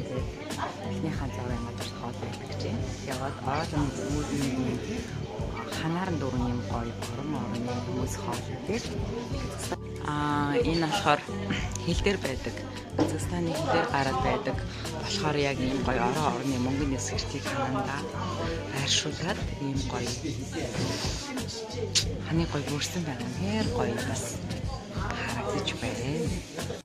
ирээд эхнийхэн завын газар хоол байдаг чинь. Яваад оолын үүдний ханаар дөрөв юм гоё орон хүмүүс хоол идэх. Энэ болохоор хил дээр байдаг. Казахстаны хил дээр гараад байдаг. Болохоор яг ийм гоё орны мөнгөний сэртийг хананда байршуулад ийм гоё ханы гоё бүрсэн байгаа юм. Хэр гоё бас харагдаж байна.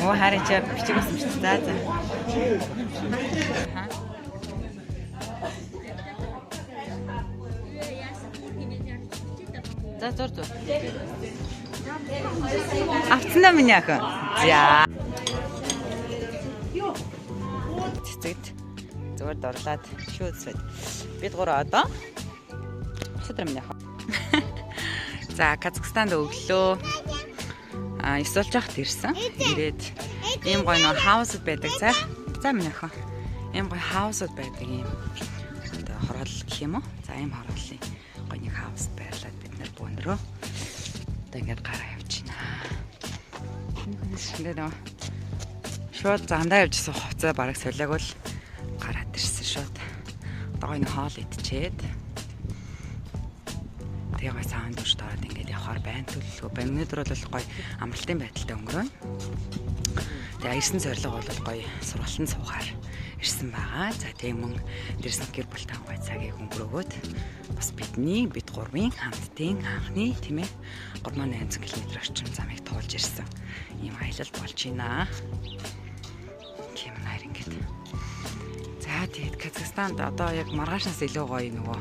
Оо хараач бичиг болсон шүү дээ. За зур. Авцна миний охин. За. Цэцэгт зүгээр дурлаад шүүцээд. Бид гурав одоо шудрам миний охин. За Казахстанд өглөө 9 болж хахад ирсэн. Ирээд ийм гоё нэг хаусд байдаг. За минь охин. Ийм гоё хаусд байдаг ийм одоо хороол гэх юм уу? За ийм хорооллын гоё нэг хаусд байрлаад бид нар бөөнрөө одоо ингээд гараа явчихна. Ингээд шууд зандаа явжсэн хувцас бараг солиаг бол гараад ирсэн шууд. Одоо гоё нэг хоол идчихэд тэгээ гоё саунд урт ороод ингээд явахаар байна төлөвлөгөө байна. Өнөөдөр бол гоё амралтын байдалтай өнгөрөөнө. Тэгээ ирсэн зорилго бол гоё сургалтын суухаар ирсэн байгаа. За тийм мөн дэрсэн гэр бүлтэй гоё цагийг өнгөрөөгөөд бас бид гурвын хамтдын анхны тийм ээ 3800 км орчим замыг туулж ирсэн. Ийм аялал болж байна. Кимнаар ингээд. За тэгээд Казахстанд одоо яг маргаашнаас илүү гоё нөгөө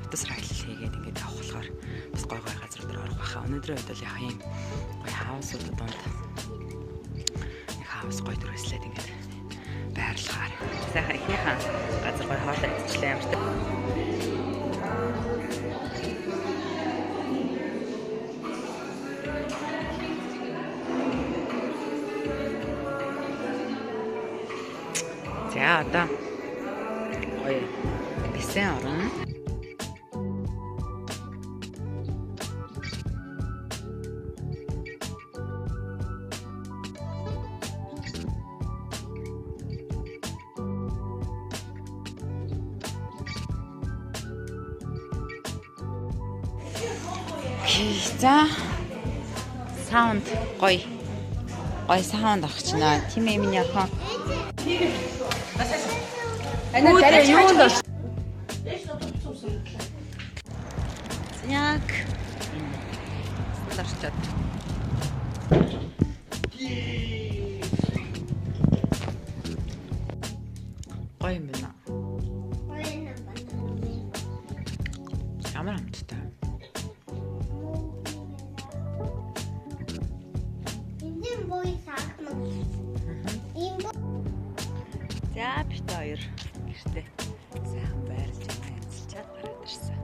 утас аялал хийгээд ингээд явах болохоор бас гоё газар дээр орох байхаа. Өнөөдрийн үед бол яг ийм гоё хаусууд донд яг хаус гоё төрөслээд ингээд байрлахаар. Сайхан ихнийхэн газар гоё хоолой идчихлээ юм шиг. За одоо гоё бисээ орно. За саунд гоё саунд авчихна. Тийм ээ миний охин. Анаа юунд орч. Яг дарчаад. Гоё юм байна. Ямар амттай. За бит хоёр гэртээ сайхан байрлаж янзлчаад гараад ирсэн.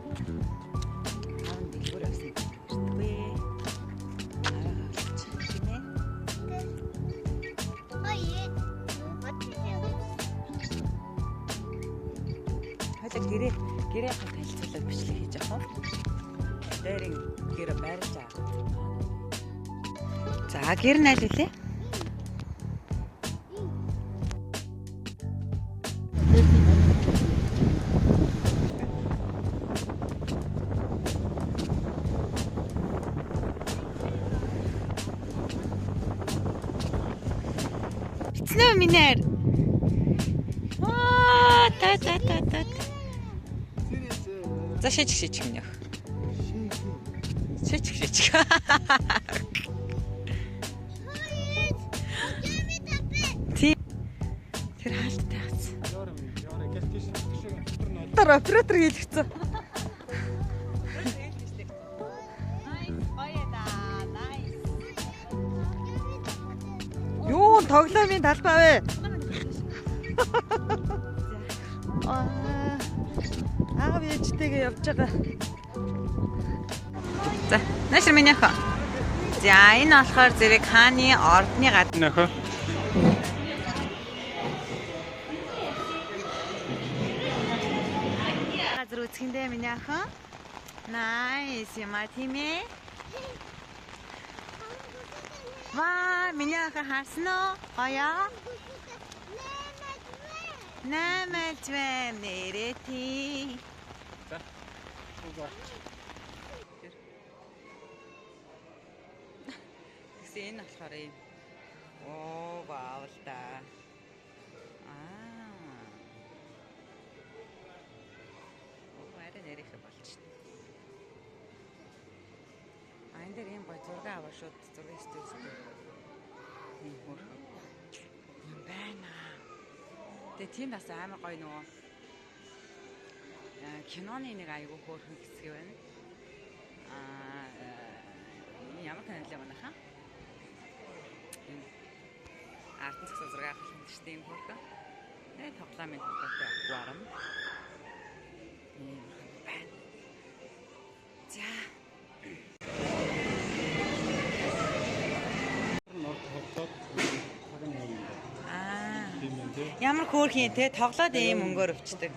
Аав дэлгүүр авсан гэртээ. Хойд гэрээ танилцуулаад бичлэг хийж авах. Дээрийн гэрээ байрлаж байгаа. За гэр нь аль үлээ? Снөө минер. Та. За шиж минь. Шиж. Тэр хаалттай хац. Оператор хэлчихсэн. Юу тоглоомын талбай вэ? Аав ээжтэйгээ явж байгаа. За, наашир минь яха. За энэ болохоор зэрэг хааны ордны гадна. Нөхөө. Газар үзэхэндээ миний охин. Nice юм а тийм ээ. Ваа, миний охин харсан уу? Гоё. Нэмэлт вэ нэрэтий. За. Тэгсэн энэ болохоор юм. Оо, вау л да. Нэрийхэ болчихно. Энэ дээр юм гой зураг аваа шууд зураг студиуд. Ийм хөрхөн. Юм байна. Тэгээ тийм бас амар гоё нөгөө киноны нэг айгуу хөөрхөн хэсэг байна. Ямар канал юм байна хаа? Артын зах зураг авах юм шүү дээ юм хөөрхөн. Тоглоомын тоглолттой гуарам. За. Ямар хөөрхөн те тоглоод ийм өнгөөр өвчдөг.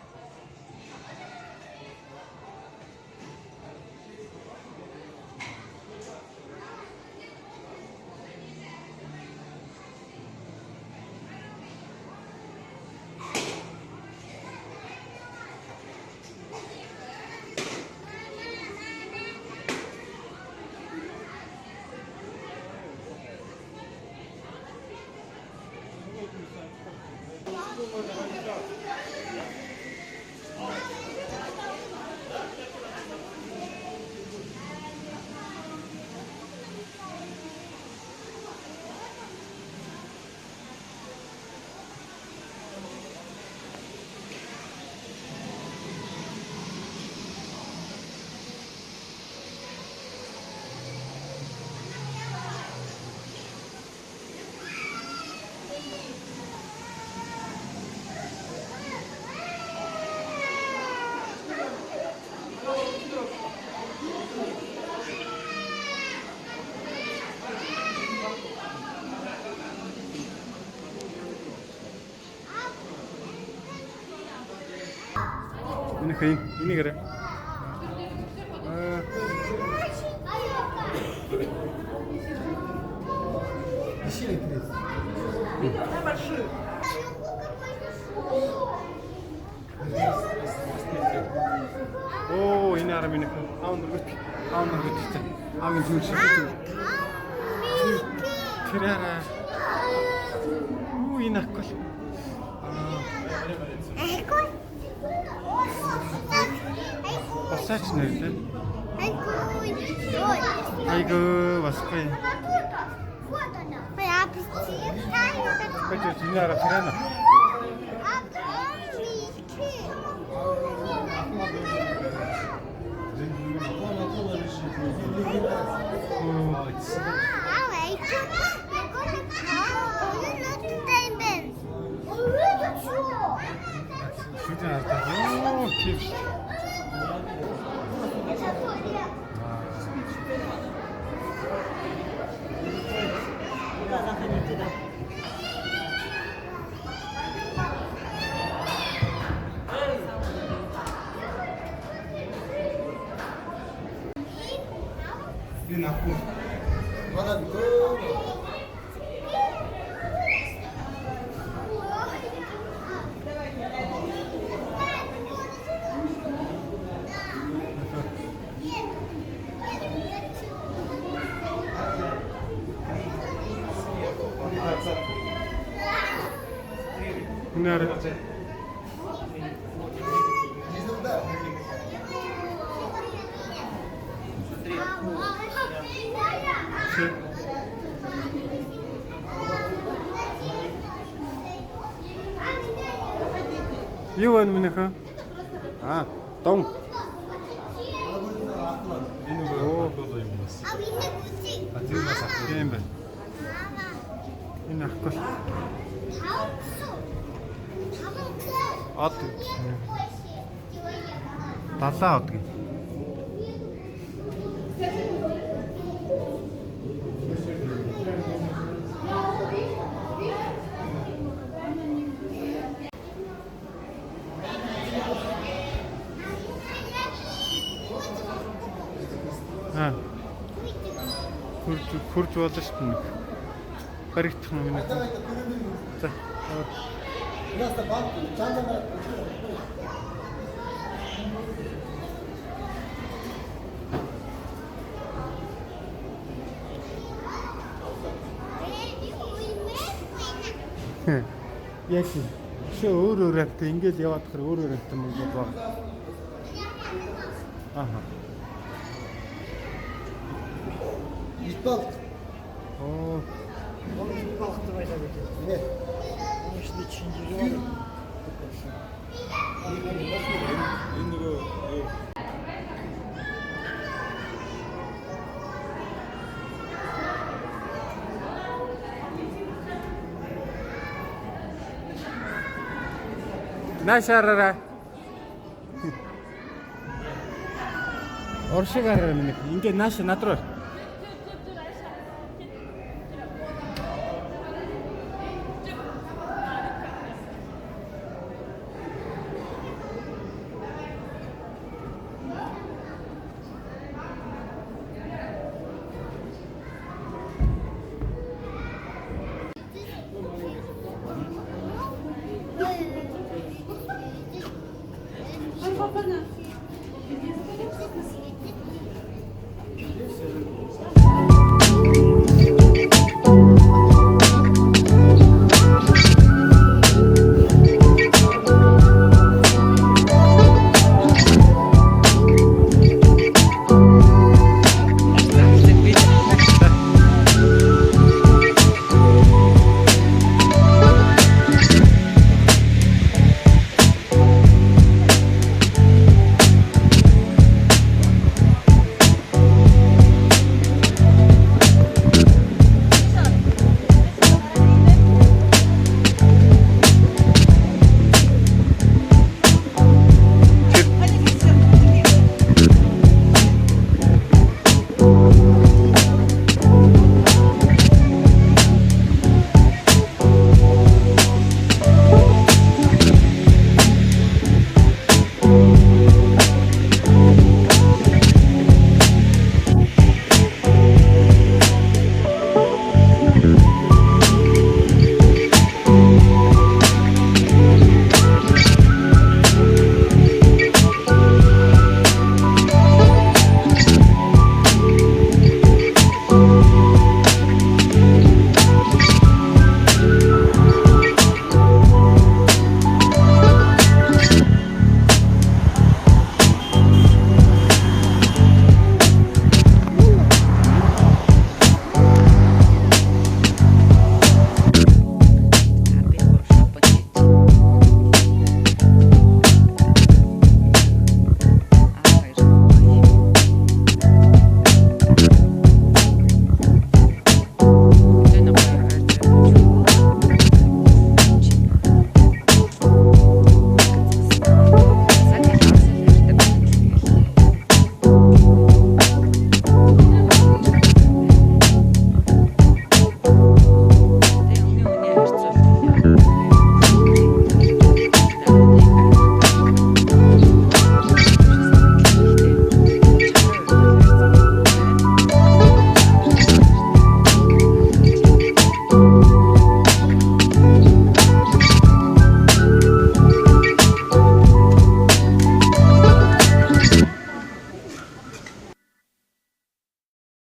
Ini kira. Oh, ini arah ini. Aun bergut. Aun jurus itu. Kira. Ini aku. Басаач нэрлээ. Айгу басгүй. Бачаа чиний арга харана. Ini aku. Mana tu? Benar. Юу вэ минийхээ? Дон. Энэ нөгөө юм бас. Тэр бас юм байна. Энэ ахгүй. Од. Далаа од. хурж болно шүү дээ. Баригдах юм байна. За. Яг шээ өөр автай ингээл яваад хэр өөр автай юм бол ааха. Итбал. Оо. Багт байлаа гэж. Нэ. Өөрсдөө чинжирээ. Энэ нөгөө Наашаараа. Оршигаар минь ингээ нааш надруу.